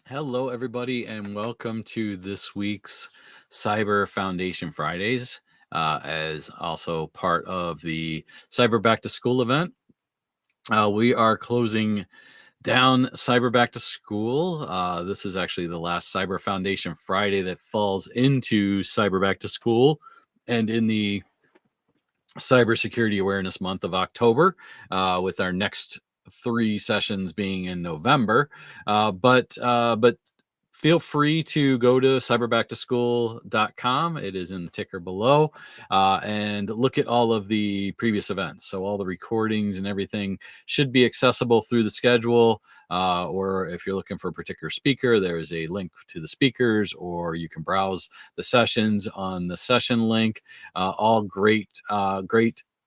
Hello, everybody, and welcome to this week's Cyber Foundation Fridays, as also part of the Cyber Back to School event. We are closing down Cyber Back to School. This is actually the last Cyber Foundation Friday that falls into Cyber Back to School and in the Cybersecurity Awareness Month of October, with our next three sessions being in November. But feel free to go to cyberbacktoschool.com. It is in the ticker below, and look at all of the previous events. So all the recordings and everything should be accessible through the schedule. Or if you're looking for a particular speaker, there is a link to the speakers, or you can browse the sessions on the session link. All great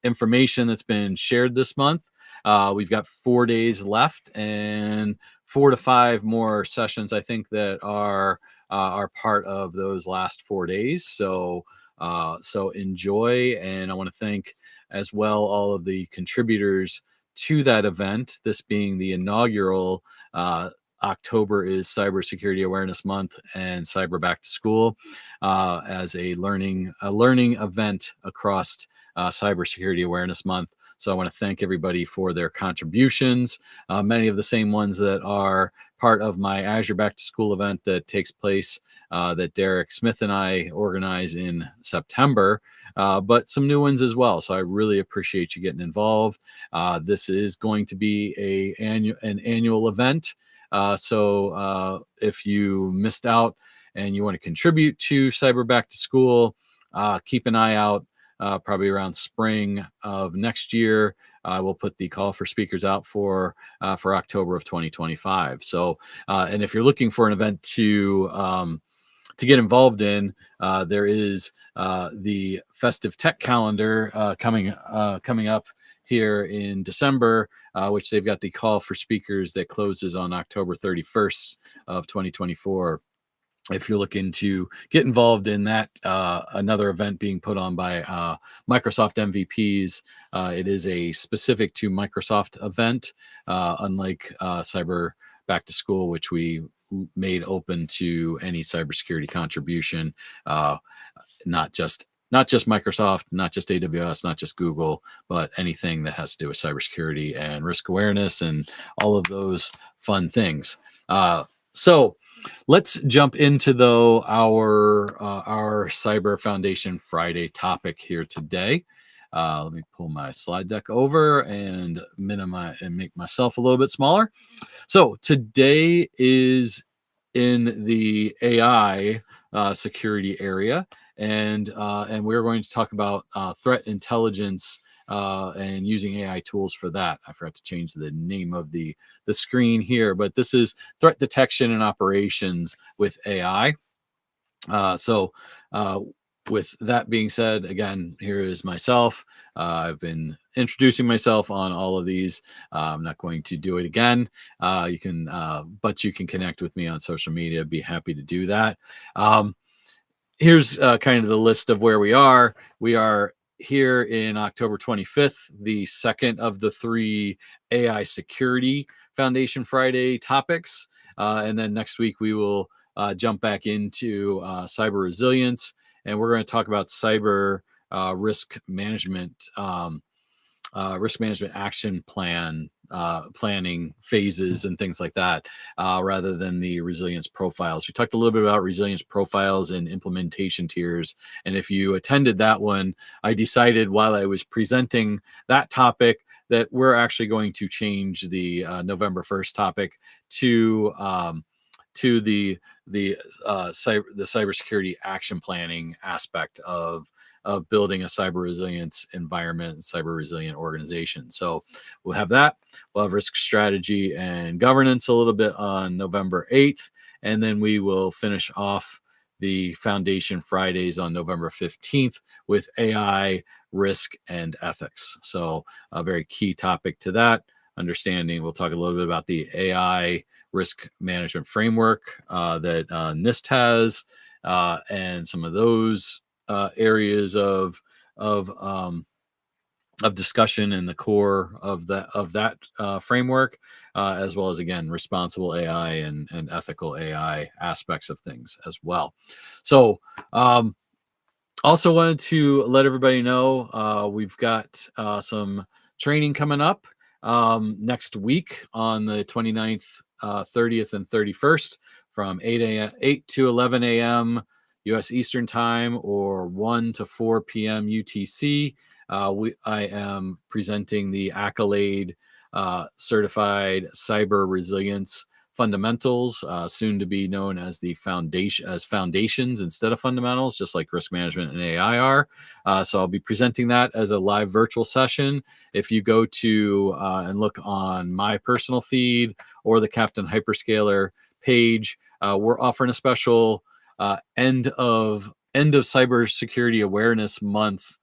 information that's been shared this month. We've got 4 days left, and 4 to 5 more sessions, I think, that are part of those last 4 days. So enjoy, and I want to thank as well all of the contributors to that event. This being the inaugural. October is Cybersecurity Awareness Month and Cyber Back to School, as a learning event across Cybersecurity Awareness Month. So I want to thank everybody for their contributions. Many of the same ones that are part of my Azure Back to School event that takes place, that Derek Smith and I organize in September, but some new ones as well. So I really appreciate you getting involved. This is going to be an annual event. So if you missed out and you want to contribute to Cyber Back to School, keep an eye out. Probably around spring of next year, we'll put the call for speakers out for October of 2025. So, and if you're looking for an event to get involved in, there is the Festive Tech Calendar coming up here in December, which they've got the call for speakers that closes on October 31st of 2024. If you're looking to get involved in that, another event being put on by Microsoft MVPs, it is a specific to Microsoft event, unlike Cyber Back to School, which we made open to any cybersecurity contribution, not just Microsoft, not just AWS, not just Google, but anything that has to do with cybersecurity and risk awareness and all of those fun things. So let's jump into our Cyber Foundation Friday topic here today. Let me pull my slide deck over and minimize and make myself a little bit smaller. So today is in the AI security area, and we're going to talk about threat intelligence and using AI tools for that. I forgot to change the name of the screen here, but this is threat detection and operations with AI. So with that being said, again, here is myself. I've been introducing myself on all of these. I'm not going to do it again. But you can connect with me on social media. Be happy to do that. Here's kind of the list of where we are. We are here in October 25th, the second of the three AI Security Foundation Friday topics. And then next week, we will jump back into cyber resilience, and we're going to talk about cyber risk management action planning phases and things like that, rather than the resilience profiles. We talked a little bit about resilience profiles and implementation tiers. And if you attended that one, I decided while I was presenting that topic that we're actually going to change the November 1st topic to the cybersecurity action planning aspect of building a cyber resilience environment and cyber resilient organization. So we'll have that. We'll have risk strategy and governance a little bit on November 8th, and then we will finish off the Foundation Fridays on November 15th with AI, risk, and ethics. So a very key topic to that. Understanding, we'll talk a little bit about the AI risk management framework that NIST has, and some of those areas of discussion in the core of that framework, as well as, again, responsible AI and ethical AI aspects of things as well. So also wanted to let everybody know we've got some training coming up next week on the 29th, 30th, and 31st from 8 to 11 a.m. U.S. Eastern Time, or 1 to 4 p.m. UTC. I am presenting the Accolade Certified Cyber Resilience Fundamentals, soon to be known as the foundations instead of fundamentals, just like risk management and AI are. So I'll be presenting that as a live virtual session. If you go to and look on my personal feed or the Captain Hyperscaler page, we're offering a special end of Cybersecurity Awareness Month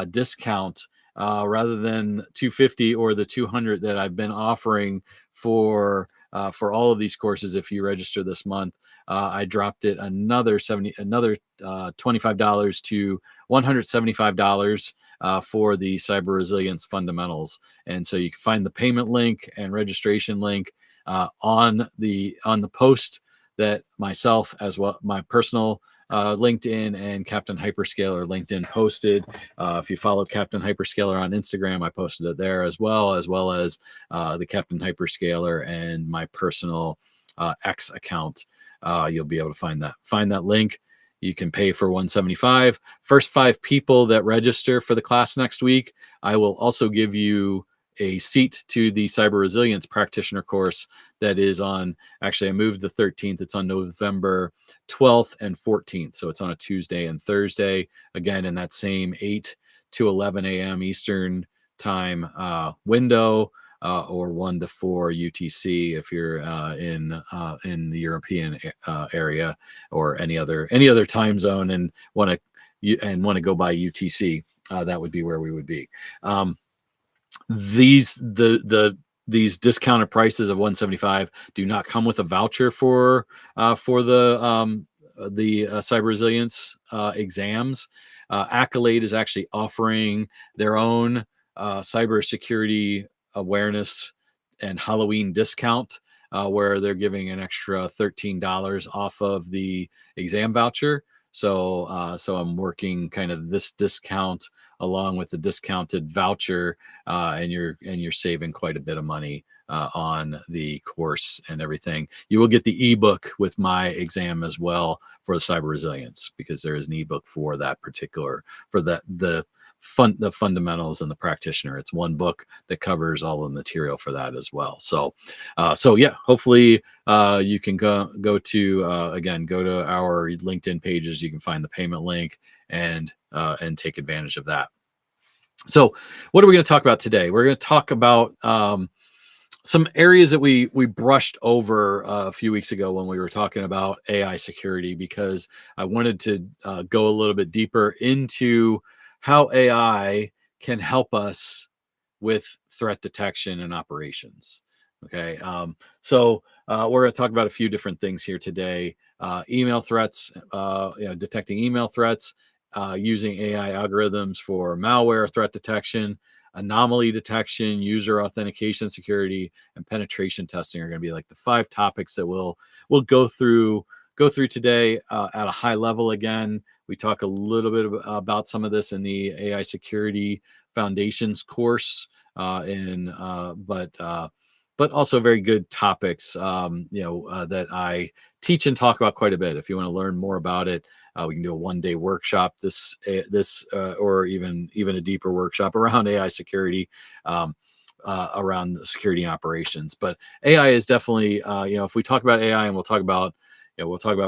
discount, rather than $250 or the $200 that I've been offering for all of these courses. If you register this month, I dropped it another $25 to $175 for the Cyber Resilience Fundamentals. And so you can find the payment link and registration link on the post that myself, as well my personal LinkedIn and Captain Hyperscaler LinkedIn posted. If you follow Captain Hyperscaler on Instagram, I posted it there as well as the Captain Hyperscaler and my personal X account. You'll be able to find that link. You can pay for $175. First 5 people that register for the class next week, I will also give you a seat to the Cyber Resilience Practitioner course that is on, actually, I moved the 13th. It's on November 12th and 14th. So it's on a Tuesday and Thursday, again, in that same 8 to 11 a.m. Eastern time window, or 1 to 4 UTC if you're in the European area, or any other time zone and want to go by UTC. That would be where we would be. These discounted prices of $175 do not come with a voucher for the cyber resilience exams. Accolade is actually offering their own cybersecurity awareness and Halloween discount, where they're giving an extra $13 off of the exam voucher. So I'm working kind of this discount along with the discounted voucher, and you're saving quite a bit of money on the course and everything. You will get the ebook with my exam as well for the cyber resilience, because there is an ebook for that particular, for the fundamentals and the practitioner. It's one book that covers all the material for that as well. So yeah, hopefully you can go to our LinkedIn pages. You can find the payment link and take advantage of that. So what are we going to talk about today? We're going to talk about some areas that we brushed over a few weeks ago when we were talking about AI security, because I wanted to go a little bit deeper into how AI can help us with threat detection and operations. Okay, so we're going to talk about a few different things here today. Email threats, detecting email threats, using AI algorithms for malware threat detection, anomaly detection, user authentication security, and penetration testing are going to be like the 5 topics that we'll go through today at a high level. Again, we talk a little bit about some of this in the AI Security Foundations course, but also very good topics, that I teach and talk about quite a bit. If you want to learn more about it, we can do a 1-day workshop, or even a deeper workshop around AI security, around security and operations. But AI is definitely, if we talk about AI, and we'll talk about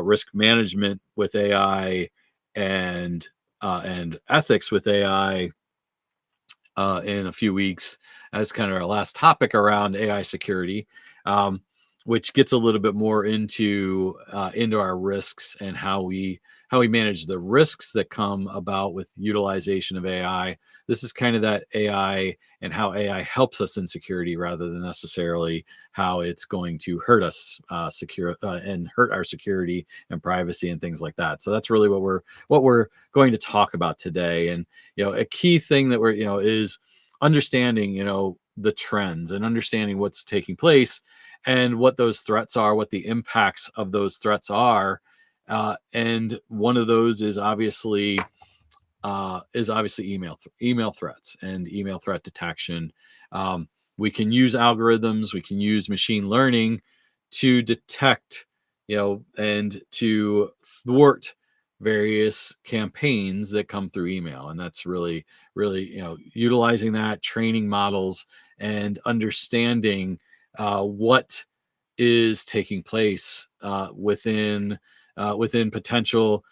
risk management with AI and ethics with AI in a few weeks, as kind of our last topic around AI security, which gets a little bit more into our risks and how we manage the risks that come about with utilization of AI. This is kind of that AI and how AI helps us in security, rather than necessarily how it's going to hurt us and hurt our security and privacy and things like that. So that's really what we're going to talk about today. And a key thing that we're is understanding, the trends and understanding what's taking place and what those threats are, what the impacts of those threats are. And one of those is obviously email threats and email threat detection. Um, we can use algorithms, we can use machine learning to detect, and to thwart various campaigns that come through email. And that's really, really, utilizing that, training models, and understanding what is taking place within potential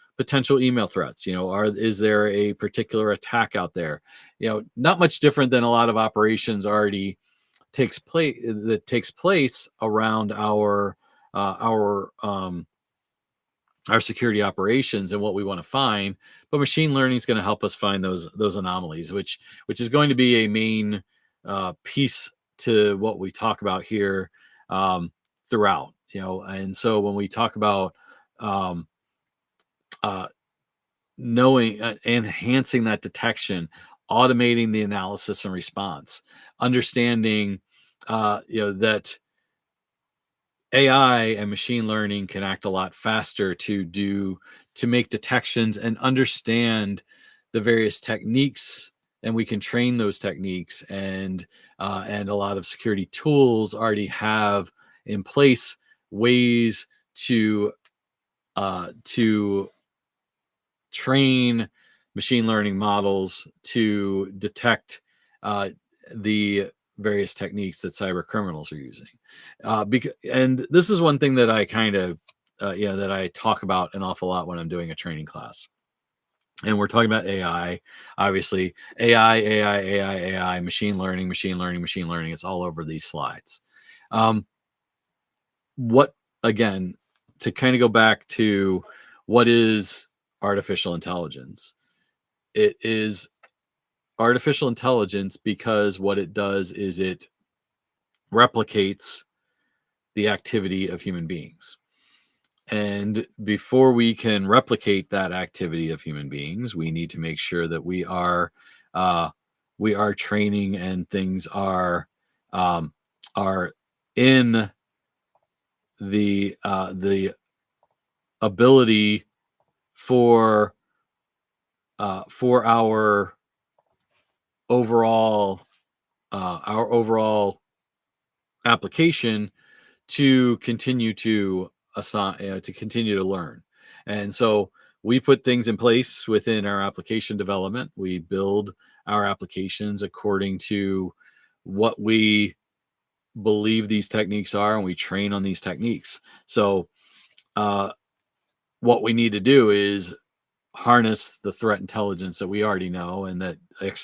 email threats. Is there a particular attack out there? Not much different than a lot of operations already takes place around our security operations and what we want to find. But machine learning is going to help us find those anomalies, which is going to be a main piece to what we talk about here, throughout. And so when we talk about um, uh, knowing, enhancing that detection, automating the analysis and response, understanding that AI and machine learning can act a lot faster to make detections and understand the various techniques, and we can train those techniques. And a lot of security tools already have in place ways to train machine learning models to detect uh, the various techniques that cyber criminals are using. And this is one thing that I kind of, that I talk about an awful lot when I'm doing a training class. And we're talking about AI, obviously. AI, machine learning, machine learning, machine learning. It's all over these slides. Um, what Again, to kind of go back to what is artificial intelligence? It is artificial intelligence because what it does is it replicates the activity of human beings. And before we can replicate that activity of human beings, we need to make sure that uh, we are training, and things are in the ability for for overall our overall application to continue to assign, to continue to learn. And so we put things in place within our application development. We build our applications according to what we believe these techniques are, and we train on these techniques. So uh, what we need to do is harness the threat intelligence that we already know and that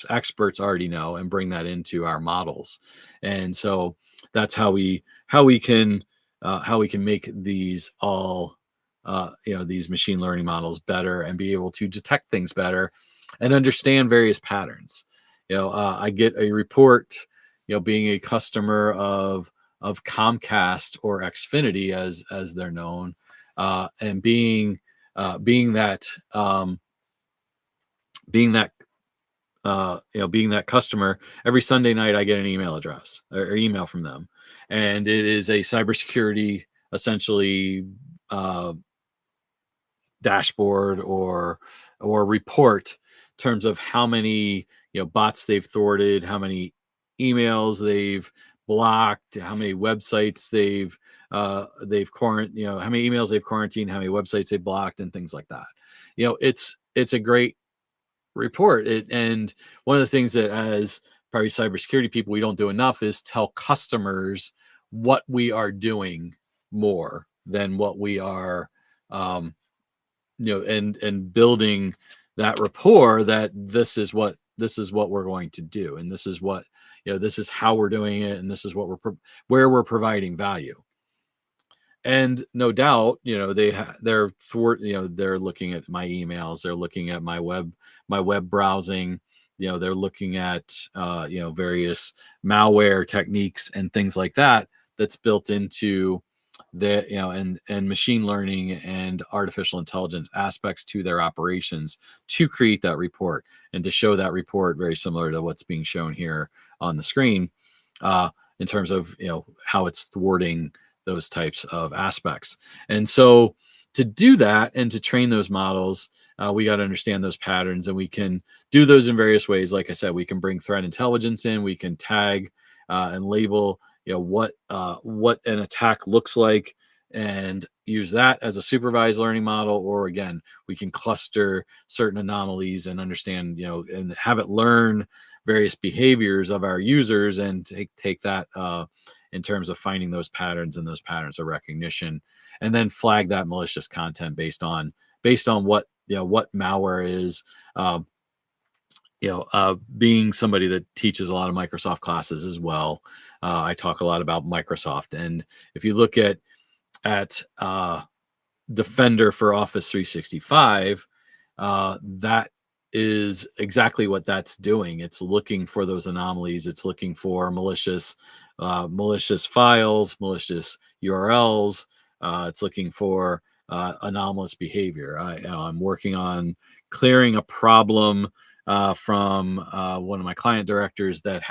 experts already know, and bring that into our models. And so that's how we can make these machine learning models better, and be able to detect things better and understand various patterns. I get a report, being a customer of Comcast, or Xfinity as they're known, and being that being that being that customer. Every Sunday night I get an email address, or email from them, and it is a cybersecurity, essentially, uh, dashboard or report, in terms of how many bots they've thwarted, how many emails they've blocked, how many websites they've how many emails they've quarantined, how many websites they've blocked, and things like that. It's a great report. And one of the things that, as probably cybersecurity people, we don't do enough is tell customers what we are doing more than what we are, um, and building that rapport, that this is what we're going to do, and this is how we're doing it, and this is where we're providing value. And no doubt, they're looking at my emails, they're looking at my web browsing, they're looking at various malware techniques and things like that, that's built into the and machine learning and artificial intelligence aspects to their operations to create that report and to show that report very similar to what's being shown here on the screen, uh, in terms of how it's thwarting those types of aspects. And so to do that and to train those models, we got to understand those patterns, and we can do those in various ways. Like I said, we can bring threat intelligence in, we can tag and label what an attack looks like and use that as a supervised learning model. Or again, we can cluster certain anomalies and understand, and have it learn various behaviors of our users and take that in terms of finding those patterns and those patterns of recognition, and then flag that malicious content based on what malware is. Being somebody that teaches a lot of Microsoft classes as well, I talk a lot about Microsoft. And if you look at Defender for Office 365, that is exactly what that's doing. It's looking for those anomalies. It's looking for malicious files, malicious URLs. It's looking for anomalous behavior. I'm working on clearing a problem from one of my client directors that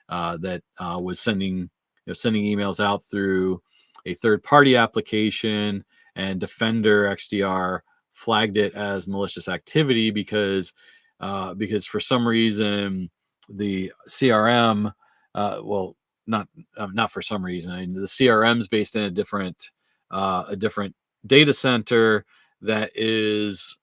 was sending emails out through a third-party application, and Defender XDR flagged it as malicious activity because for some reason the CRM, well, not for some reason. I mean, the CRM is based in a different data center that is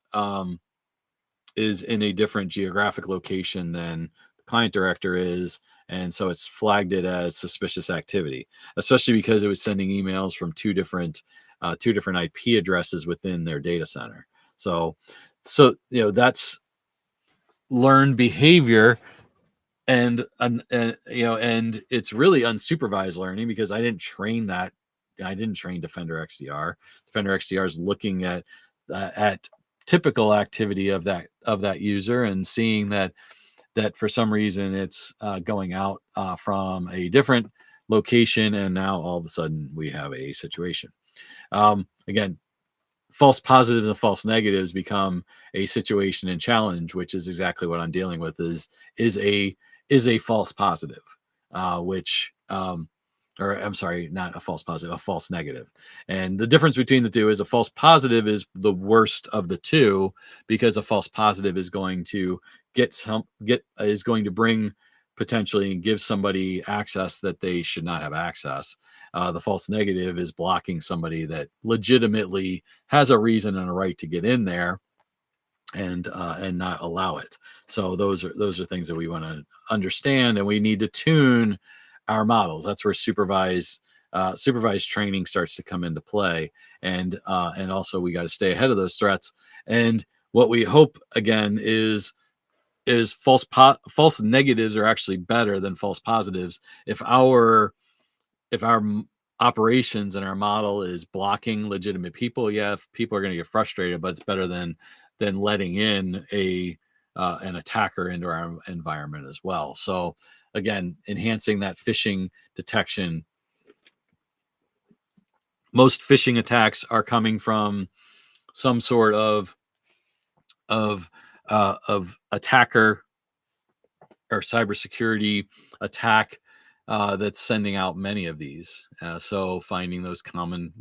in a different geographic location than the client director is. And so it's flagged it as suspicious activity, especially because it was sending emails from two different IP addresses within their data center. So that's learned behavior, and it's really unsupervised learning because I didn't train that. I didn't train Defender XDR. Defender XDR is looking at typical activity of that user and seeing that for some reason it's going out from a different location, and now all of a sudden we have a situation. Again, false positives and false negatives become a situation and challenge, which is exactly what I'm dealing with. Is a false positive, which or I'm sorry, not a false positive, a false negative. And the difference between the two is a false positive is the worst of the two, because a false positive is going to is going to bring potentially and give somebody access that they should not have access. The false negative is blocking somebody that legitimately has a reason and a right to get in there and not allow it. So those are things that we want to understand, and we need to tune our models. That's where supervised training starts to come into play, and also we got to stay ahead of those threats. And what we hope again is false negatives are actually better than false positives. If our operations and our model is blocking legitimate people, yeah, people are going to get frustrated, but it's better than letting in an attacker into our environment as well. So again, enhancing that phishing detection. Most phishing attacks are coming from some sort of attacker or cybersecurity attack that's sending out many of these. So finding those common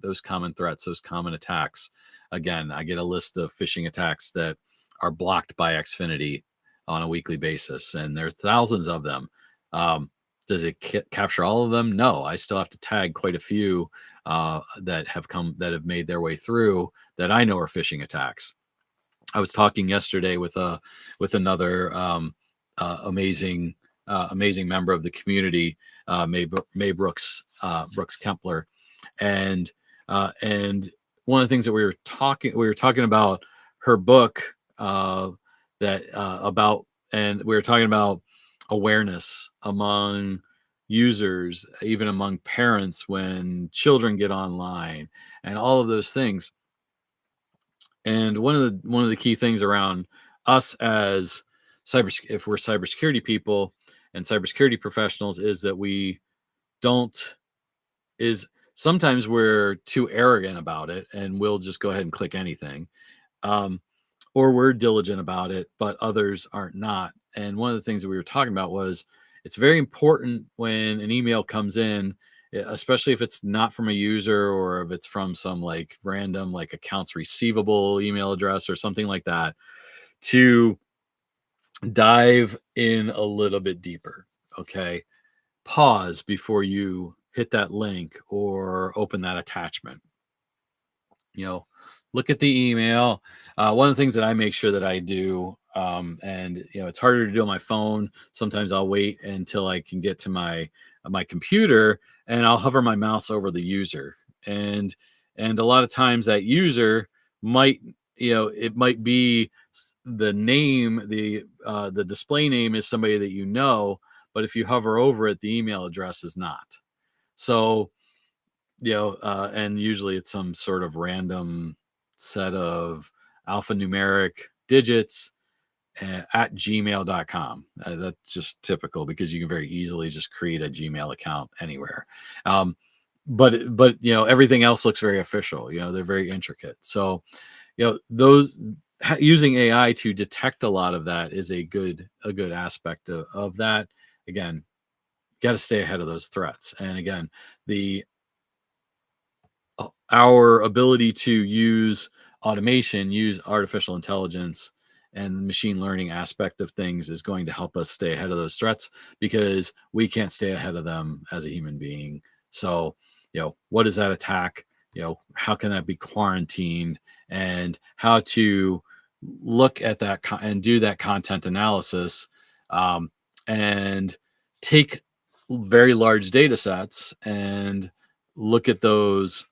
threats, those common attacks. Again, I get a list of phishing attacks that are blocked by Xfinity on a weekly basis, and there are thousands of them. Does it capture all of them? No, I still have to tag quite a few that have made their way through that I know are phishing attacks. I was talking yesterday with another amazing member of the community, May Brooks Kempler, and one of the things that we were talking about her book and we were talking about awareness among users, even among parents when children get online, and all of those things. And one of the key things around us as if we're cybersecurity people and cybersecurity professionals is that we don't is sometimes we're too arrogant about it and we'll just go ahead and click anything. Um, or we're diligent about it, but others aren't not. And one of the things that we were talking about was it's very important when an email comes in, especially if it's not from a user or if it's from some like random like accounts receivable email address or something like that, to dive in a little bit deeper. Okay. Pause before you hit that link or open that attachment. You know, look at the email. One of the things that I make sure that I do, and it's harder to do on my phone. Sometimes I'll wait until I can get to my computer, and I'll hover my mouse over the user, and a lot of times that user might, it might be the name, the display name is somebody that you know, but if you hover over it, the email address is not. So and usually it's some sort of random set of alphanumeric digits at gmail.com. That's just typical because you can very easily just create a Gmail account anywhere. Um, but everything else looks very official. They're very intricate. So those using AI to detect a lot of that is a good aspect of that. Again, got to stay ahead of those threats. And again, the our ability to use automation, use artificial intelligence, and the machine learning aspect of things is going to help us stay ahead of those threats because we can't stay ahead of them as a human being. So, what is that attack? How can that be quarantined, and how to look at that and do that content analysis, um, and take very large data sets and look at those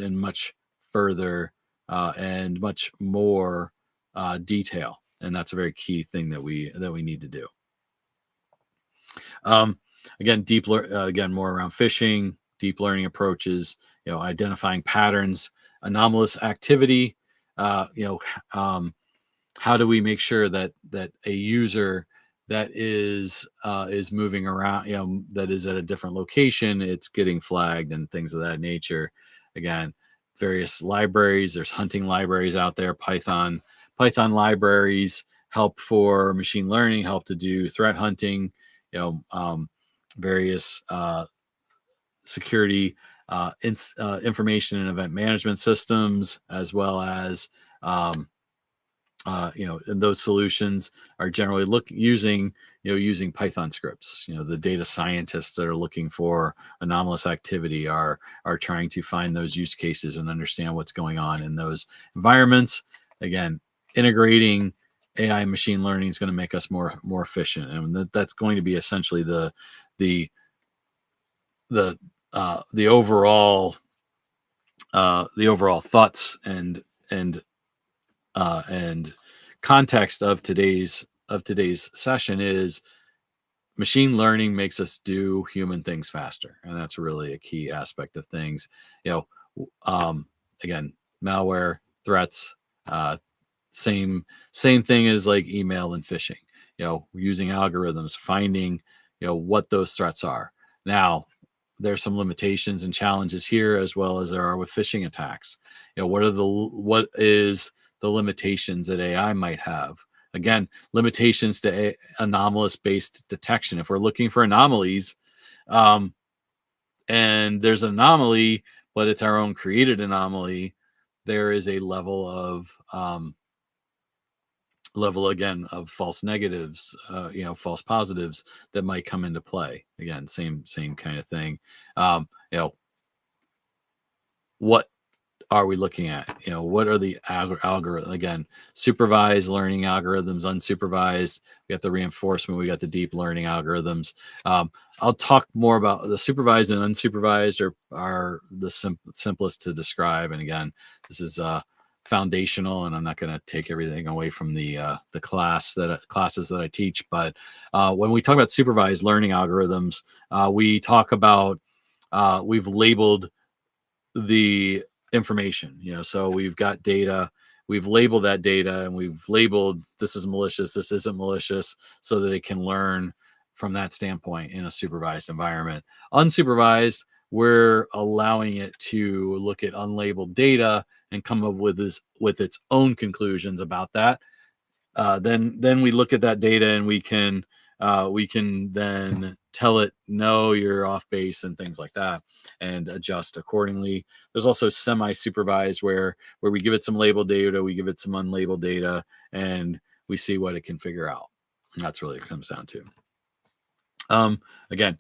in much further and much more detail, and that's a very key thing that we need to do. um, Again, again, more around phishing, deep learning approaches, identifying patterns, anomalous activity. uh, you know um, how do we make sure that a user that is moving around, that is at a different location, it's getting flagged and things of that nature. Again, various libraries, there's hunting libraries out there. Python libraries help for machine learning, help to do threat hunting. Various security information and event management systems, as well as um, and those solutions are generally using Python scripts. The data scientists that are looking for anomalous activity are trying to find those use cases and understand what's going on in those environments. Again, integrating AI and machine learning is going to make us more efficient, and that's going to be essentially the the overall thoughts and context of today's session is machine learning makes us do human things faster, and that's really a key aspect of things. you know Again, malware threats, uh same thing as like email and phishing. We're using algorithms, finding what those threats are. Now, there's some limitations and challenges here, as well as there are with phishing attacks. What is the limitations that AI might have? Again, limitations to anomalous based detection. If we're looking for anomalies, um, and there's an anomaly, but it's our own created anomaly, there is a level again of false negatives, false positives that might come into play. Again, same kind of thing. um, you know what are we looking at? What are the algorithm? Again, supervised learning algorithms, unsupervised. We got the reinforcement. We got the deep learning algorithms. I'll talk more about the supervised and unsupervised are the simplest to describe. And again, this is foundational, and I'm not going to take everything away from the classes that I teach. But when we talk about supervised learning algorithms, we talk about we've labeled the information. So we've got data, we've labeled that data, and we've labeled this is malicious, this isn't malicious, so that it can learn from that standpoint in a supervised environment. Unsupervised, we're allowing it to look at unlabeled data and come up with its own conclusions about that. Then we look at that data and we can then tell it, no, you're off base and things like that, and adjust accordingly. There's also semi-supervised where we give it some labeled data, we give it some unlabeled data, and we see what it can figure out. And that's really what it comes down to. Again,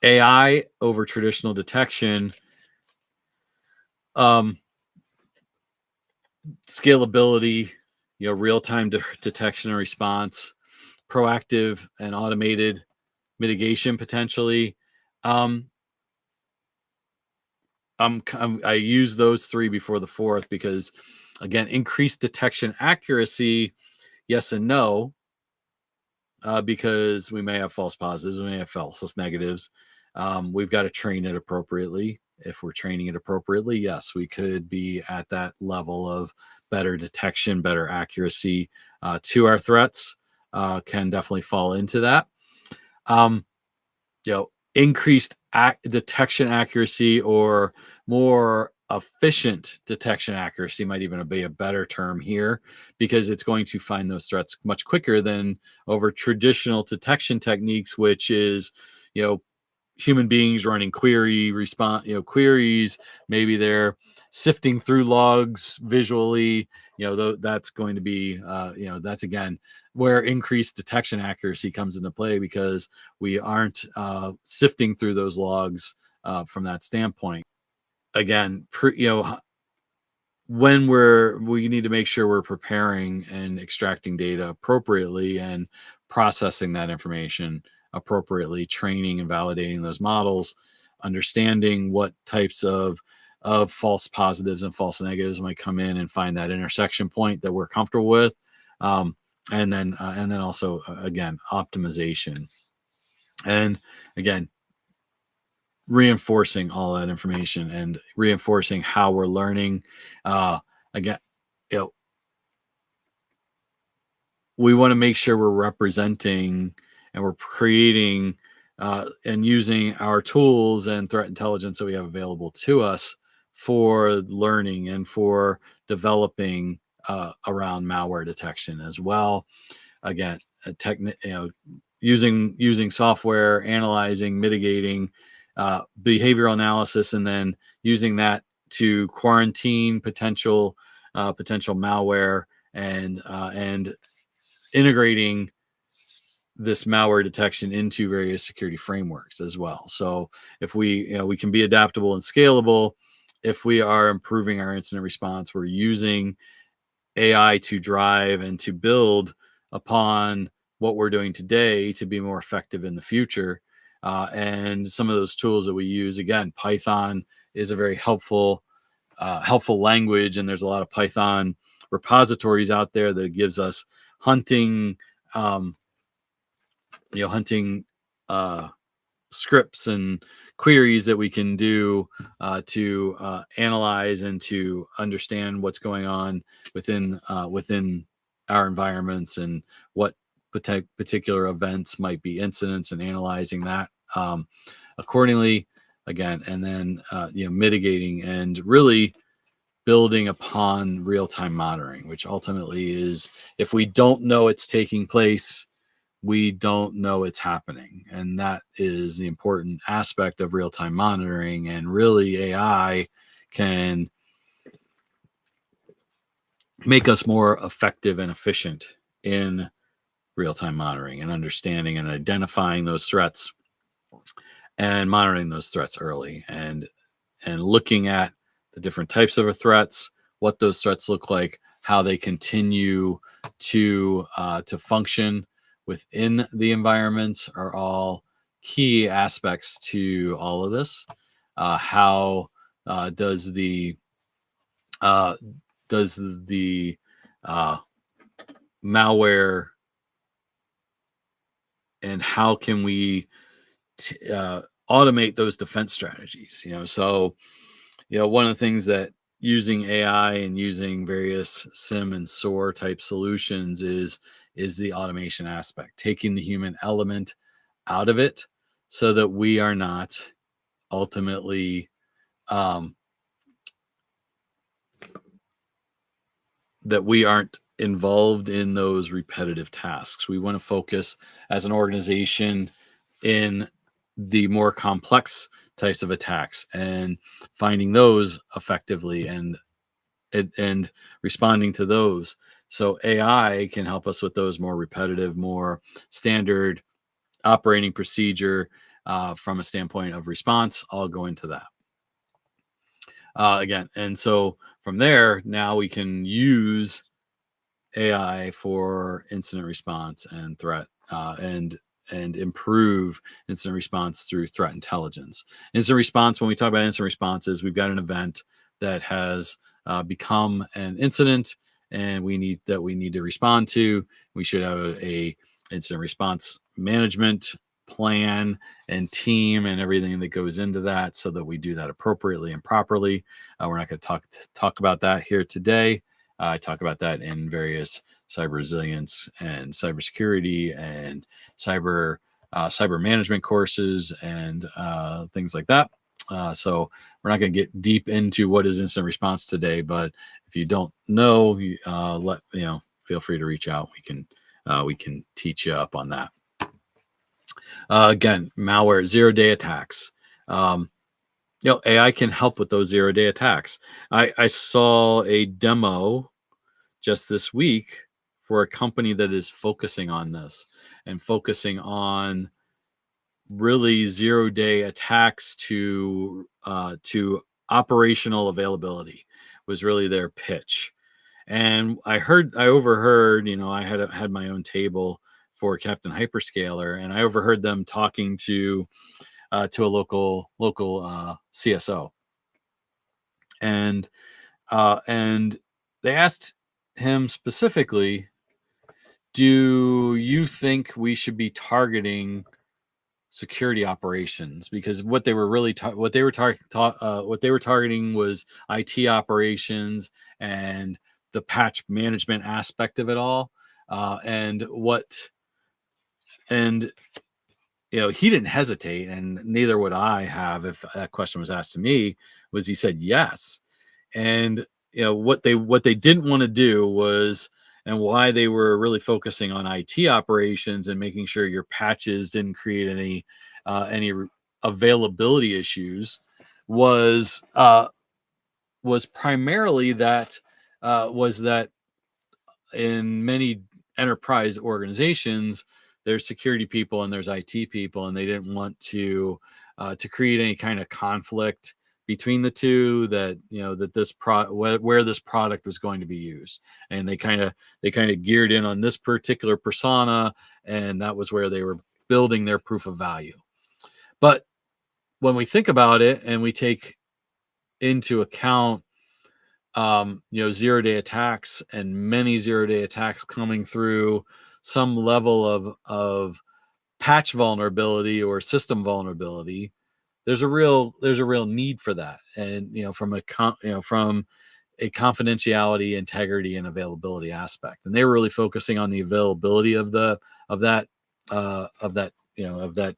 AI over traditional detection, scalability, real-time detection and response, proactive and automated mitigation potentially. I use those three before the fourth because, again, increased detection accuracy, yes and no, because we may have false positives, we may have false negatives. We've got to train it appropriately. If we're training it appropriately, yes, we could be at that level of better detection, better accuracy to our threats. Can definitely fall into that. Increased detection accuracy or more efficient detection accuracy might even be a better term here, because it's going to find those threats much quicker than over traditional detection techniques, which is, human beings running queries. Maybe they're sifting through logs visually. That's going to be, that's again where increased detection accuracy comes into play, because we aren't sifting through those logs from that standpoint. Again, when we need to make sure we're preparing and extracting data appropriately and processing that information appropriately, training and validating those models, understanding what types of false positives and false negatives might come in, and find that intersection point that we're comfortable with. And then also, again, optimization. And again, reinforcing all that information and reinforcing how we're learning. Again, we want to make sure we're representing and we're creating and using our tools and threat intelligence that we have available to us for learning and for developing around malware detection as well. Again, using software, analyzing, mitigating, behavioral analysis, and then using that to quarantine potential malware, and integrating this malware detection into various security frameworks as well. So if we can be adaptable and scalable, if we are improving our incident response, we're using AI to drive and to build upon what we're doing today to be more effective in the future. And some of those tools that we use, again, Python is a very helpful language, and there's a lot of Python repositories out there that gives us hunting scripts and queries that we can do to analyze and to understand what's going on within our environments, and what particular events might be incidents, and analyzing that accordingly. Again, and then mitigating and really building upon real-time monitoring, which ultimately is, if we don't know it's taking place, we don't know it's happening. And that is the important aspect of real-time monitoring. And really, AI can make us more effective and efficient in real-time monitoring and understanding and identifying those threats and monitoring those threats early, and looking at the different types of threats, what those threats look like, how they continue to function within the environments, are all key aspects to all of this. How does the malware, and how can we automate those defense strategies? So one of the things that using AI and using various SIM and SOAR type solutions is the automation aspect, taking the human element out of it, so that we are not ultimately um, that we aren't involved in those repetitive tasks. We want to focus as an organization in the more complex types of attacks and finding those effectively and responding to those. So AI can help us with those more repetitive, more standard operating procedure from a standpoint of response. I'll go into that again. And so from there, now we can use AI for incident response and threat and improve incident response through threat intelligence. Incident response, when we talk about incident responses, we've got an event that has become an incident and we need to respond to. We should have a incident response management plan and team and everything that goes into that so that we do that appropriately and properly. We're not going to talk about that here today. I talk about that in various cyber resilience and cybersecurity and cyber management courses and things like that. So we're not going to get deep into what is incident response today, but if you don't know, feel free to reach out. We can teach you up on that. Again, malware, 0-day attacks. AI can help with those 0-day attacks. I saw a demo just this week for a company that is focusing on this and focusing on really 0-day attacks to operational availability was really their pitch. And I overheard, I had my own table for Captain Hyperscaler, and I overheard them talking to a local CSO, and they asked him specifically, do you think we should be targeting security operations? Because what they were really what they were targeting was IT operations and the patch management aspect of it all. And he didn't hesitate, and neither would I have if that question was asked to me. Was he said yes, and what they didn't want to do was, and why they were really focusing on IT operations and making sure your patches didn't create any availability issues was primarily that in many enterprise organizations there's security people and there's IT people, and they didn't want to create any kind of conflict between the two, that where this product was going to be used, and they kind of geared in on this particular persona, and that was where they were building their proof of value. But when we think about it and we take into account 0-day attacks and many 0-day attacks coming through some level of patch vulnerability or system vulnerability, there's a real need for that. And from a confidentiality, integrity, and availability aspect, and they were really focusing on the availability of that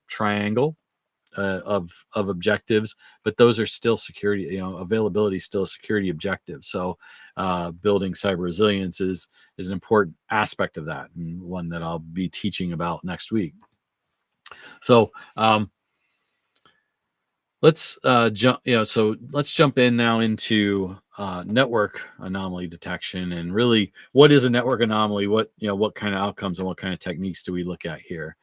triangle of objectives, but those are still security. Availability is still a security objective. So building cyber resilience is an important aspect of that, and one that I'll be teaching about next week. So let's jump. So let's jump in now into network anomaly detection, and really, what is a network anomaly? What kind of outcomes and what kind of techniques do we look at here?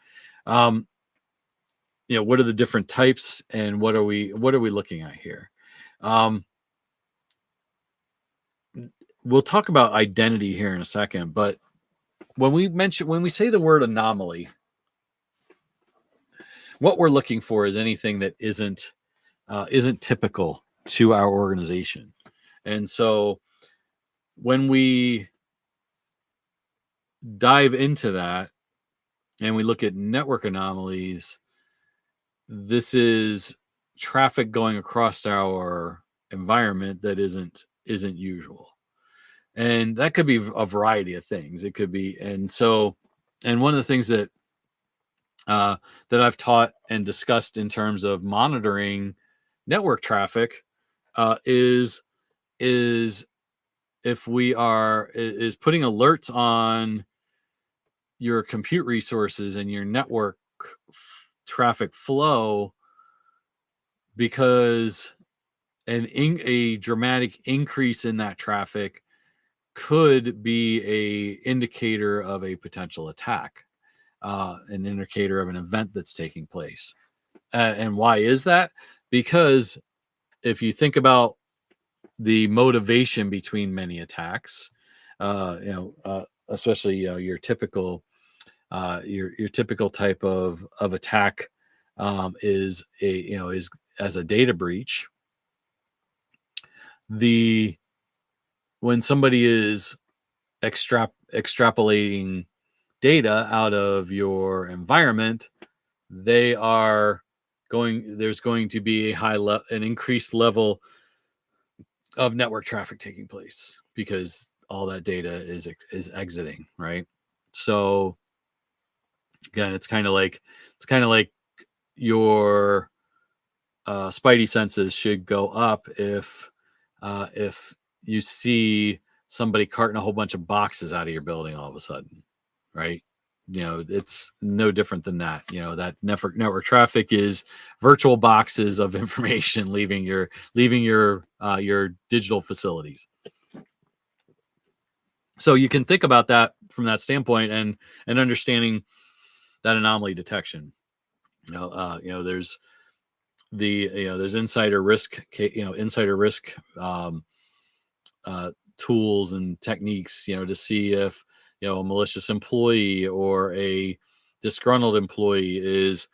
What are the different types, and what are we looking at here? We'll talk about identity here in a second, but when we say the word anomaly, what we're looking for is anything that isn't typical to our organization. And so when we dive into that and we look at network anomalies, this is traffic going across our environment that isn't usual. And that could be a variety of things. It could be, and one of the things that I've taught and discussed in terms of monitoring network traffic is is if we are is putting alerts on your compute resources and your network traffic flow, because a dramatic increase in that traffic could be a indicator of a potential attack, an indicator of an event that's taking place. And why is that? Because if you think about the motivation between many attacks, especially your typical your typical type of attack is is as a data breach. The When somebody is extrapolating data out of your environment, they are there's going to be an increased level of network traffic taking place because all that data is exiting, right? So again, it's kind of like your spidey senses should go up if you see somebody carting a whole bunch of boxes out of your building all of a sudden, right? It's no different than that. That network traffic is virtual boxes of information leaving your digital facilities. So you can think about that from that standpoint and understanding that anomaly detection. There's there's insider risk tools and techniques, to see if a malicious employee or a disgruntled employee is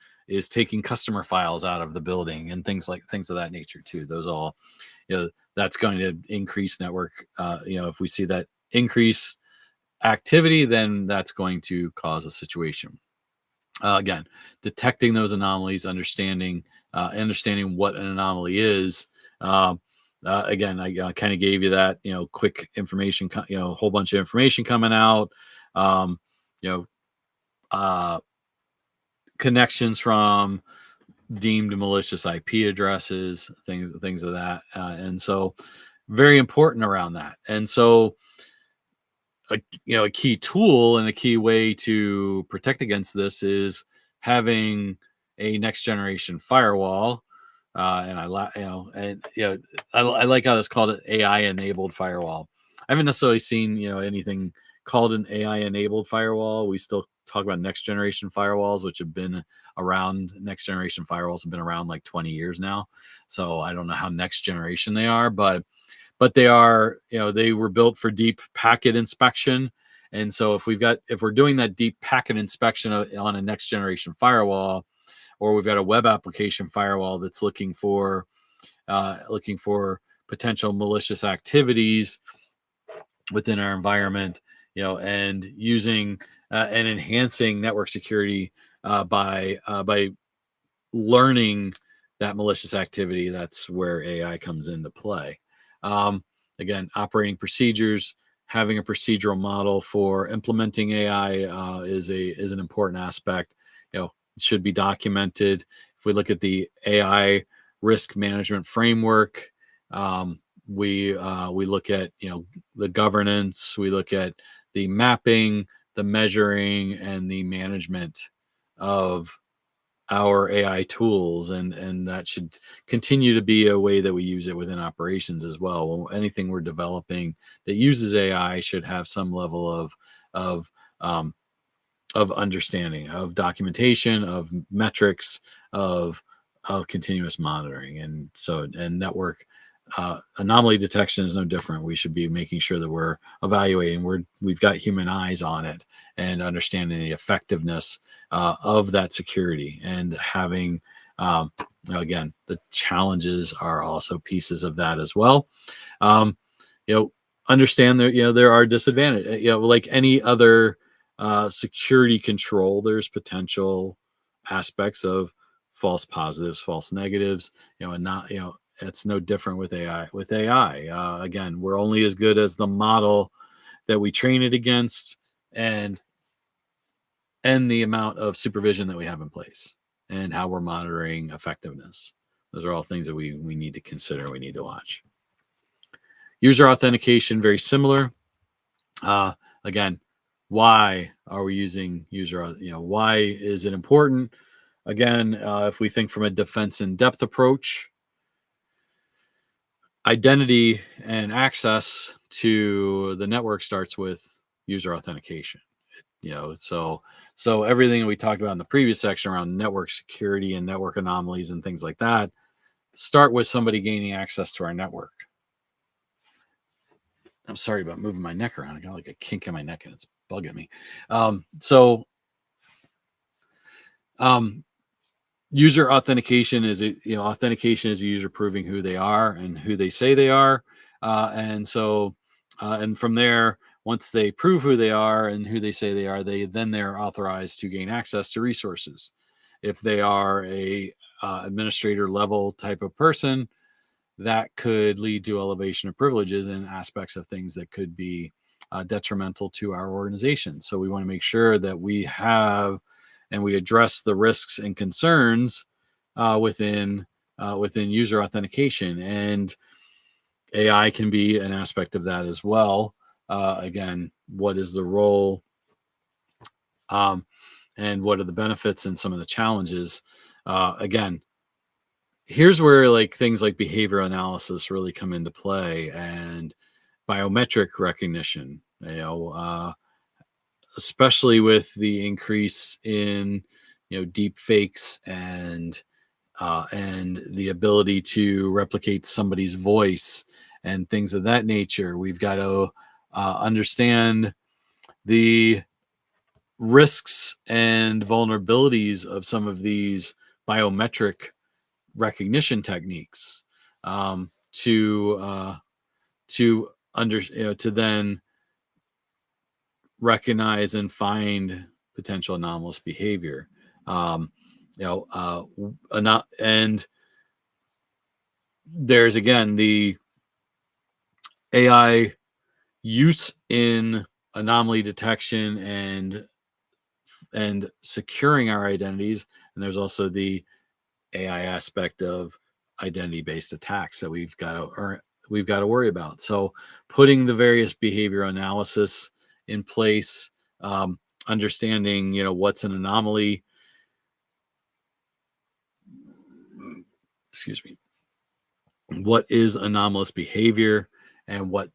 taking customer files out of the building and things of that nature too. Those all, that's going to increase network. If we see that increase activity, then that's going to cause a situation. Again, detecting those anomalies, understanding what an anomaly is. Again, I kind of gave you that, quick information, a whole bunch of information coming out, you know, connections from deemed malicious IP addresses, things of that, and so very important around that. And so, a key tool and a key way to protect against this is having a next generation firewall. And I like how it's called an AI enabled firewall. I haven't necessarily seen anything called an AI enabled firewall. We still talk about next generation firewalls, which have been around. Next generation firewalls have been around like 20 years now. So I don't know how next generation they are, but they are, they were built for deep packet inspection. And so if we're doing that deep packet inspection on a next generation firewall, or we've got a web application firewall that's looking for potential malicious activities within our environment, and using and enhancing network security by learning that malicious activity, that's where AI comes into play. Again, operating procedures, having a procedural model for implementing AI is an important aspect. It should be documented. If we look at the AI risk management framework, we look at the governance, we look at the mapping, the measuring, and the management of our AI tools, and that should continue to be a way that we use it within operations as well. Anything we're developing that uses AI should have some level of understanding, of documentation, of metrics, of continuous monitoring, and network anomaly detection is no different. We should be making sure that we're evaluating. We've got human eyes on it and understanding the effectiveness of that security, and having again, the challenges are also pieces of that as well. Understand that there are disadvantages. Like any other security control, there's potential aspects of false positives, false negatives. And not it's no different with AI. Again, we're only as good as the model that we train it against, and the amount of supervision that we have in place, and how we're monitoring effectiveness. Those are all things that we need to consider, we need to watch. User authentication, very similar. Again, why are we using user, why is it important? Again, if we think from a defense in depth approach, identity and access to the network starts with user authentication. So everything we talked about in the previous section around network security and network anomalies and things like that start with somebody gaining access to our network. I'm sorry about moving my neck around. I got like a kink in my neck and it's bugging me. User authentication is authentication is a user proving who they are and who they say they are, and from there, once they prove who they are and who they say they are, they're authorized to gain access to resources. If they are a administrator level type of person, that could lead to elevation of privileges and aspects of things that could be detrimental to our organization. So we want to make sure that we have and we address the risks and concerns within user authentication, and AI can be an aspect of that as well. Again, what is the role, and what are the benefits and some of the challenges? Again, here's where like things like behavior analysis really come into play, and biometric recognition. Especially with the increase in deep fakes and the ability to replicate somebody's voice and things of that nature. We've got to understand the risks and vulnerabilities of some of these biometric recognition techniques, to then recognize and find potential anomalous behavior. And there's again the AI use in anomaly detection and securing our identities, and there's also the AI aspect of identity-based attacks that we've got to worry about. So putting the various behavior analysis in place, understanding what's an anomaly, what is anomalous behavior, and what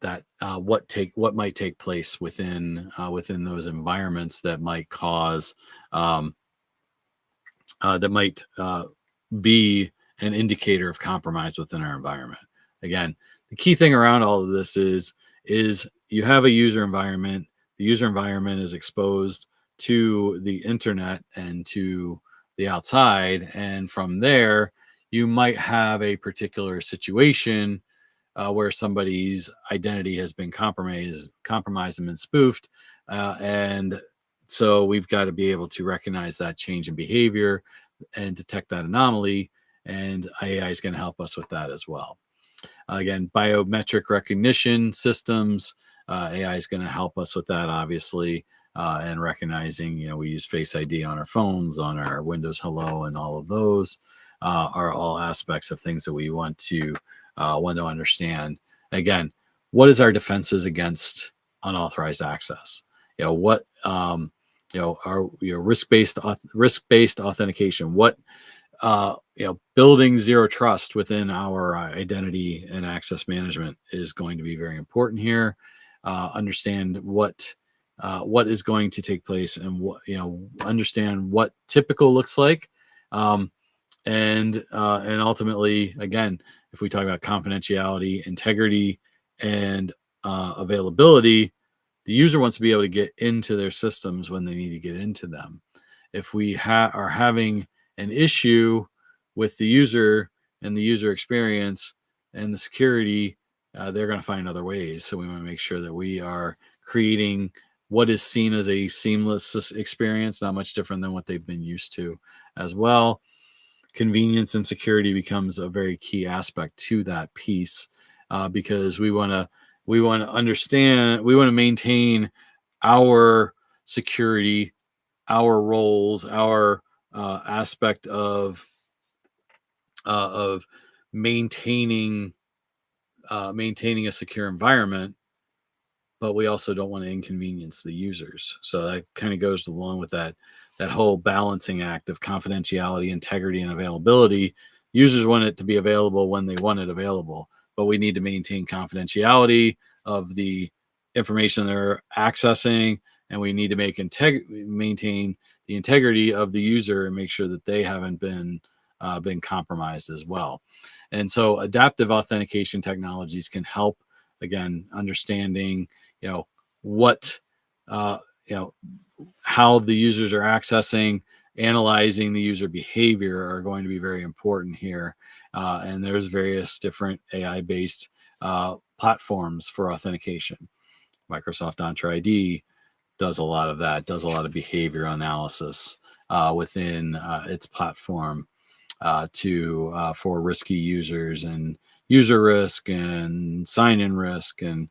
might take place within those environments that might cause that might be an indicator of compromise within our environment. Again, the key thing around all of this is you have a user environment. The user environment is exposed to the internet and to the outside, and from there you might have a particular situation where somebody's identity has been compromised and been spoofed, and so we've got to be able to recognize that change in behavior and detect that anomaly, and AI is going to help us with that as well. Again, biometric recognition systems, AI is going to help us with that, obviously, and recognizing, we use Face ID on our phones, on our Windows Hello, and all of those are all aspects of things that we want to understand. Again, what is our defenses against unauthorized access? What our risk-based authentication. What building zero trust within our identity and access management is going to be very important here. Understand what is going to take place, and understand what typical looks like, and ultimately, again, if we talk about confidentiality, integrity, and availability, the user wants to be able to get into their systems when they need to get into them. If we are having an issue with the user and the user experience and the security, they're going to find other ways. So we want to make sure that we are creating what is seen as a seamless experience, not much different than what they've been used to as well. Convenience and security becomes a very key aspect to that piece, because we want to understand, we want to maintain our security, our roles, our aspect of of maintaining maintaining a secure environment, but we also don't want to inconvenience the users. So that kind of goes along with that whole balancing act of confidentiality, integrity, and availability. Users want it to be available when they want it available, but we need to maintain confidentiality of the information they're accessing, and we need to maintain the integrity of the user and make sure that they haven't been compromised as well. And so adaptive authentication technologies can help, again, understanding, you know, what, uh, you know, how the users are accessing, analyzing the user behavior are going to be very important here. And there's various different AI-based platforms for authentication. Microsoft Entra ID does a lot of that, does a lot of behavior analysis within its platform for risky users and user risk and sign-in risk and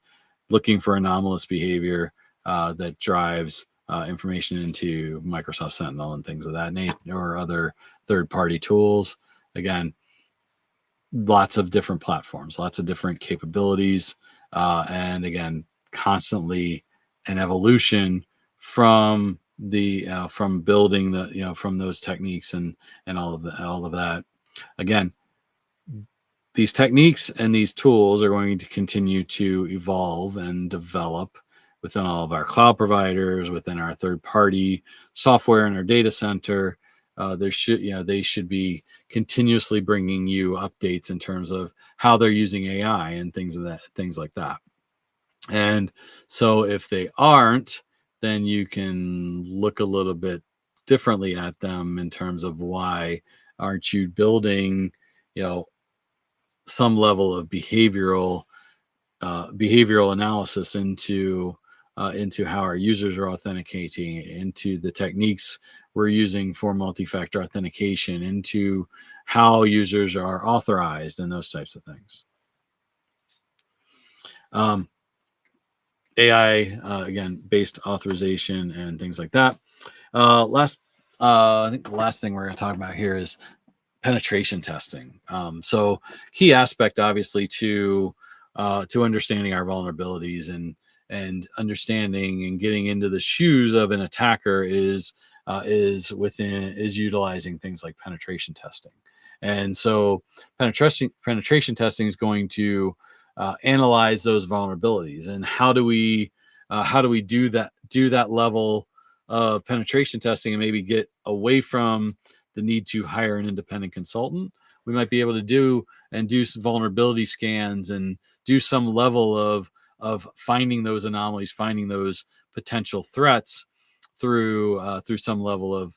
looking for anomalous behavior that drives information into Microsoft Sentinel and things of that nature, or other third-party tools. Again, lots of different platforms, lots of different capabilities, and again, constantly an evolution from from building from those techniques and all of that. Again, these techniques and these tools are going to continue to evolve and develop within all of our cloud providers, within our third-party software in our data center. They should be continuously bringing you updates in terms of how they're using AI and things like that. And so if they aren't, then you can look a little bit differently at them in terms of why aren't you building, you know, some level of behavioral analysis into how our users are authenticating, into the techniques we're using for multi-factor authentication, into how users are authorized, and those types of things. AI, again, based authorization and things like that. I think the last thing we're going to talk about here is penetration testing. So key aspect, obviously, to understanding our vulnerabilities and understanding and getting into the shoes of an attacker is utilizing things like penetration testing. And so penetration testing is going to analyze those vulnerabilities. And how do we do that level of penetration testing and maybe get away from the need to hire an independent consultant? We might be able to do some vulnerability scans and do some level of finding those anomalies, finding those potential threats through some level of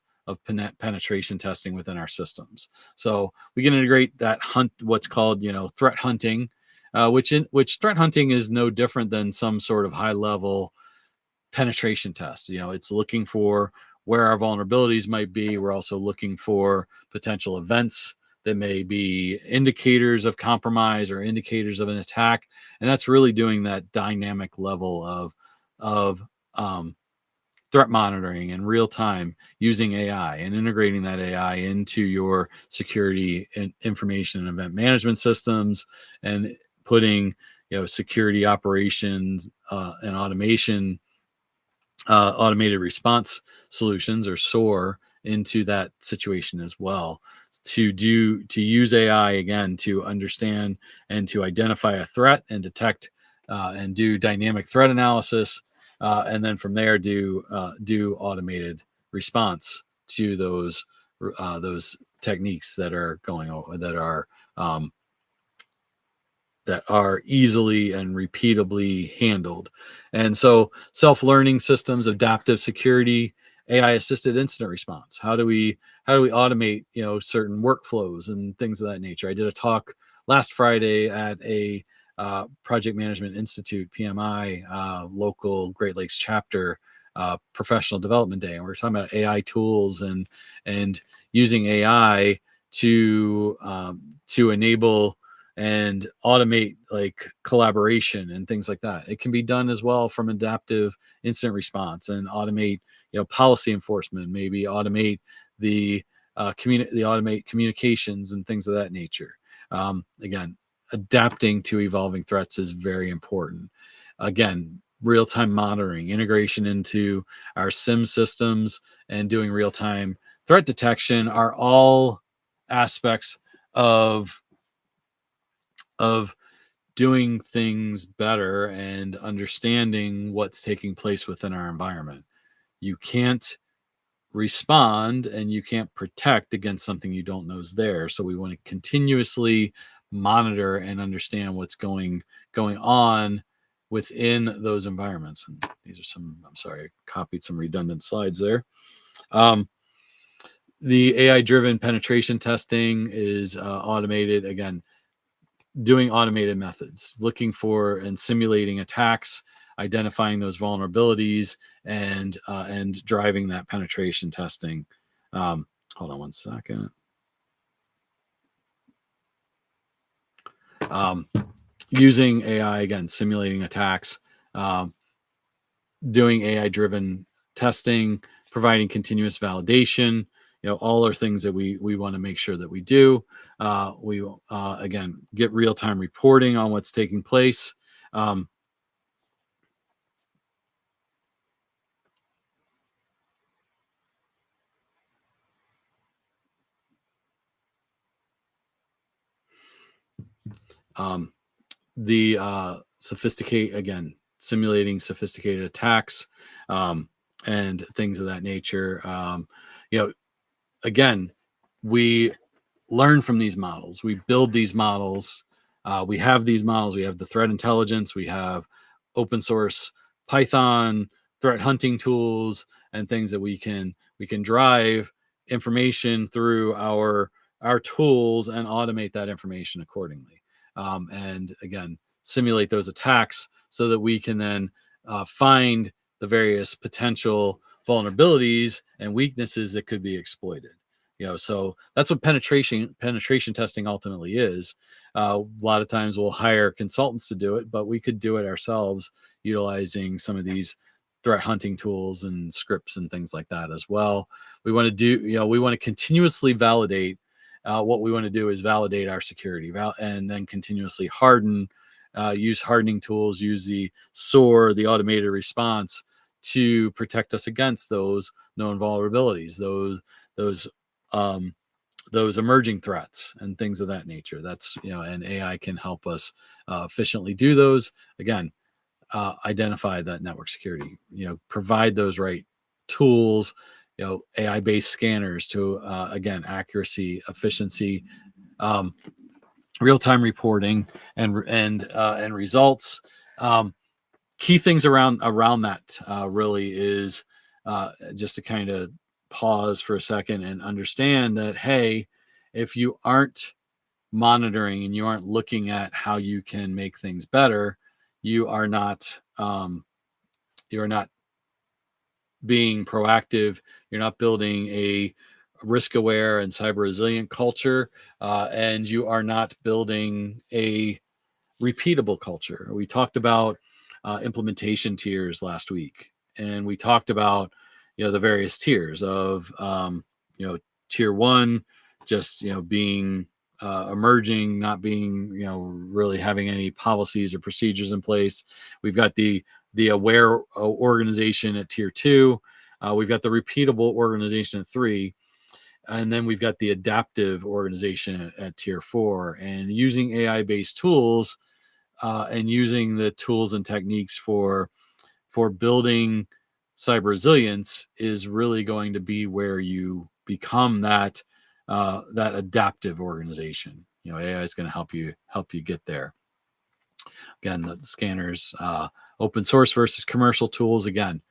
penetration testing within our systems. So we can integrate that what's called threat hunting, which threat hunting is no different than some sort of high level penetration test. It's looking for where our vulnerabilities might be. We're also looking for potential events that may be indicators of compromise or indicators of an attack, and that's really doing that dynamic level of threat monitoring in real time using AI and integrating that AI into your security and information and event management systems, and putting security operations and automated response solutions, or SOAR, into that situation as well, to use AI again to understand and to identify a threat and detect and do dynamic threat analysis, and then from there do automated response to those techniques that are going over that are easily and repeatably handled. And so self-learning systems, adaptive security, AI-assisted incident response. How do we automate certain workflows and things of that nature? I did a talk last Friday at a Project Management Institute, PMI, local Great Lakes chapter, professional development day, and we were talking about AI tools and using AI to enable and automate like collaboration and things like that. It can be done as well from adaptive incident response, and automate policy enforcement, maybe automate the they automate communications and things of that nature. Again, adapting to evolving threats is very important. Again, real-time monitoring, integration into our SIM systems, and doing real-time threat detection are all aspects of of doing things better and understanding what's taking place within our environment. You can't respond and you can't protect against something you don't know is there. So we want to continuously monitor and understand what's going on within those environments. And these are some, I'm sorry, I copied some redundant slides there. The AI driven penetration testing is automated. Again, doing automated methods, looking for and simulating attacks, identifying those vulnerabilities, and driving that penetration testing. Hold on one second. Using AI, again, simulating attacks, doing AI driven testing, providing continuous validation. All are things that we want to make sure that we do. We again, get real-time reporting on what's taking place. The simulating sophisticated attacks, and things of that nature. Again, we learn from these models. We build these models. We have these models. We have the threat intelligence. We have open source Python threat hunting tools and things that we can drive information through our tools and automate that information accordingly. And again, simulate those attacks so that we can then find the various potential vulnerabilities and weaknesses that could be exploited. So that's what penetration testing ultimately is. A lot of times we'll hire consultants to do it, but we could do it ourselves utilizing some of these threat hunting tools and scripts and things like that as well. We want to continuously validate. What we want to do is validate our security and then continuously harden, use hardening tools, use the SOAR, the automated response, to protect us against those known vulnerabilities, those emerging threats and things of that nature. That's, and AI can help us efficiently do those. Again, identify that network security, provide those right tools, AI-based scanners to, again, accuracy, efficiency, real-time reporting, and results. Key things around that really is just to kind of pause for a second and understand that, hey, if you aren't monitoring and you aren't looking at how you can make things better, you are not being proactive. You're not building a risk aware and cyber resilient culture, and you are not building a repeatable culture. We talked about implementation tiers last week, and we talked about the various tiers of tier one, just being emerging, not being really having any policies or procedures in place. We've got the aware organization at tier two. We've got the repeatable organization at 3, and then we've got the adaptive organization at tier 4. And using AI-based tools and using the tools and techniques for building cyber resilience is really going to be where you become that adaptive organization. AI is going to help you get there. Again, the scanners, open source versus commercial tools. Again,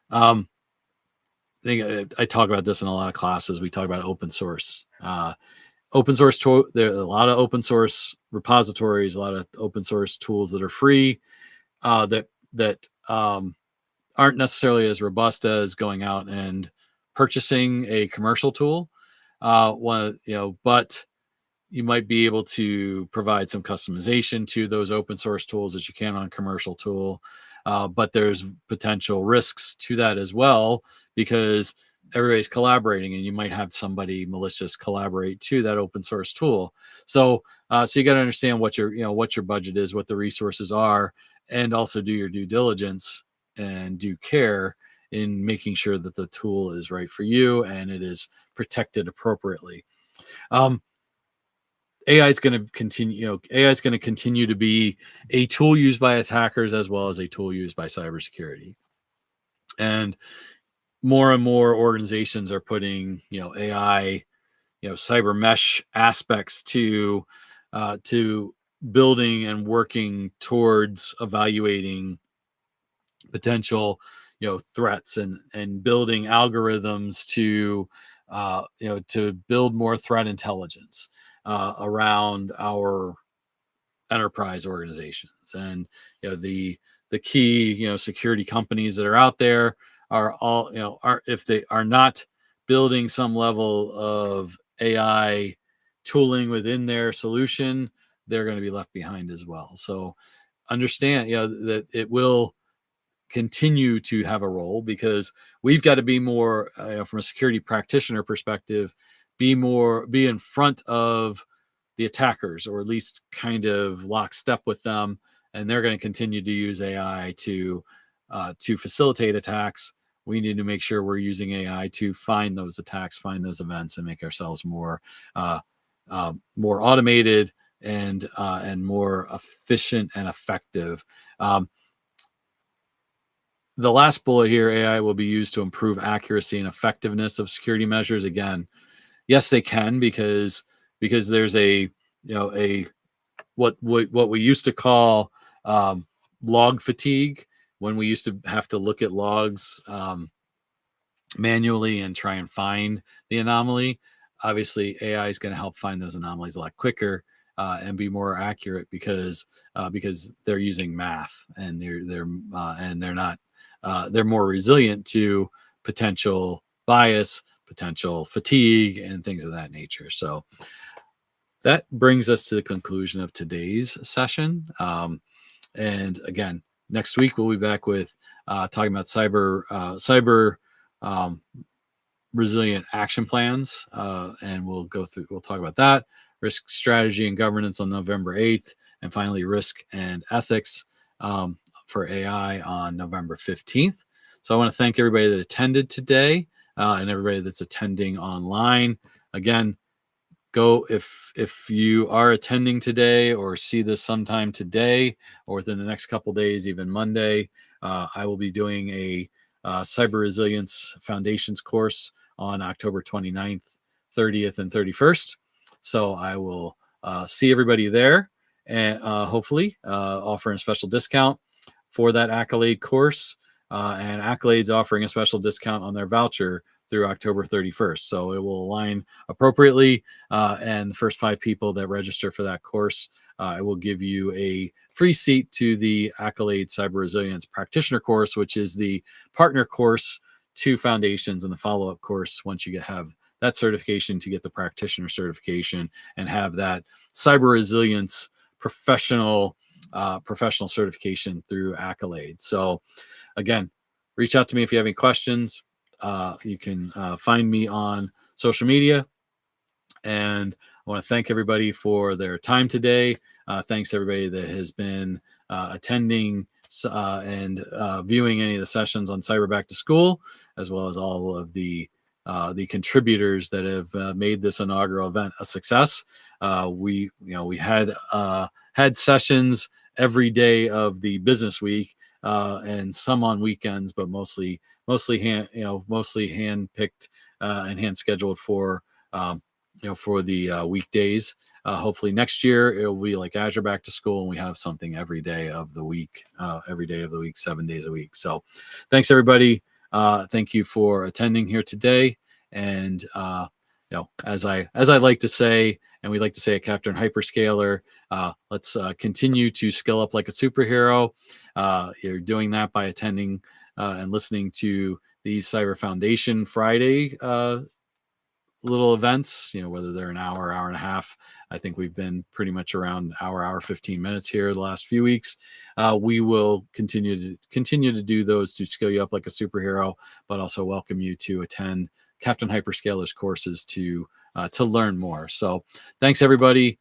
I think I talk about this in a lot of classes. We talk about open source. Open source there are a lot of open source repositories, a lot of open source tools that are free, that aren't necessarily as robust as going out and purchasing a commercial tool. But you might be able to provide some customization to those open source tools that you can on a commercial tool. But there's potential risks to that as well, because everybody's collaborating, and you might have somebody malicious collaborate to that open source tool. So so you got to understand what your budget is, what the resources are, and also do your due diligence and do care in making sure that the tool is right for you and it is protected appropriately. um, AI is going to continue, AI is going to continue to be a tool used by attackers as well as a tool used by cybersecurity. And more organizations are putting, AI, cyber mesh aspects to building and working towards evaluating potential, threats, and building algorithms to build more threat intelligence around our enterprise organizations. And the key security companies that are out there are all, are, if they are not building some level of AI tooling within their solution, they're going to be left behind as well. So understand, that it will continue to have a role, because we've got to be more, from a security practitioner perspective, be in front of the attackers, or at least kind of lockstep with them. And they're going to continue to use AI to facilitate attacks. We need to make sure we're using AI to find those attacks, find those events, and make ourselves more more automated and more efficient and effective. The last bullet here: AI will be used to improve accuracy and effectiveness of security measures. Again, yes, they can, because there's a what we used to call log fatigue, when we used to have to look at logs manually and try and find the anomaly. Obviously, AI is going to help find those anomalies a lot quicker and be more accurate, because they're using math, and they're not they're more resilient to potential bias, potential fatigue, and things of that nature. So that brings us to the conclusion of today's session. And again, next week we'll be back with talking about cyber resilient action plans, and we'll talk about that, risk strategy and governance on November 8th, and finally risk and ethics for AI on November 15th. So I want to thank everybody that attended today, and everybody that's attending online. Again, go, if you are attending today or see this sometime today or within the next couple days, even Monday, I will be doing a cyber resilience foundations course on October 29th, 30th, and 31st. So I will see everybody there, and hopefully offering a special discount for that Accolade course, and Accolade's offering a special discount on their voucher through October 31st. So it will align appropriately. And the first 5 people that register for that course, I will give you a free seat to the Accolade Cyber Resilience Practitioner course, which is the partner course to Foundations, and the follow-up course once you have that certification to get the practitioner certification and have that cyber resilience professional certification through Accolade. So again, reach out to me if you have any questions. You can find me on social media. And I want to thank everybody for their time today. Thanks everybody that has been attending and viewing any of the sessions on Cyber Back to School, as well as all of the contributors that have made this inaugural event a success. We had sessions every day of the business week, and some on weekends, but mostly hand picked and hand scheduled for for the weekdays. Hopefully next year it'll be like Azure Back to School, and we have something every day of the week, 7 days a week. So thanks everybody. Thank you for attending here today. And as I like to say, and we like to say at Captain Hyperscaler, let's continue to skill up like a superhero. You're doing that by attending and listening to the Cyber Foundation Friday little events, whether they're an hour, hour and a half. I think we've been pretty much around hour 15 minutes here the last few weeks. We will continue to do those to skill you up like a superhero, but also welcome you to attend Captain Hyperscaler's courses to learn more. So thanks everybody.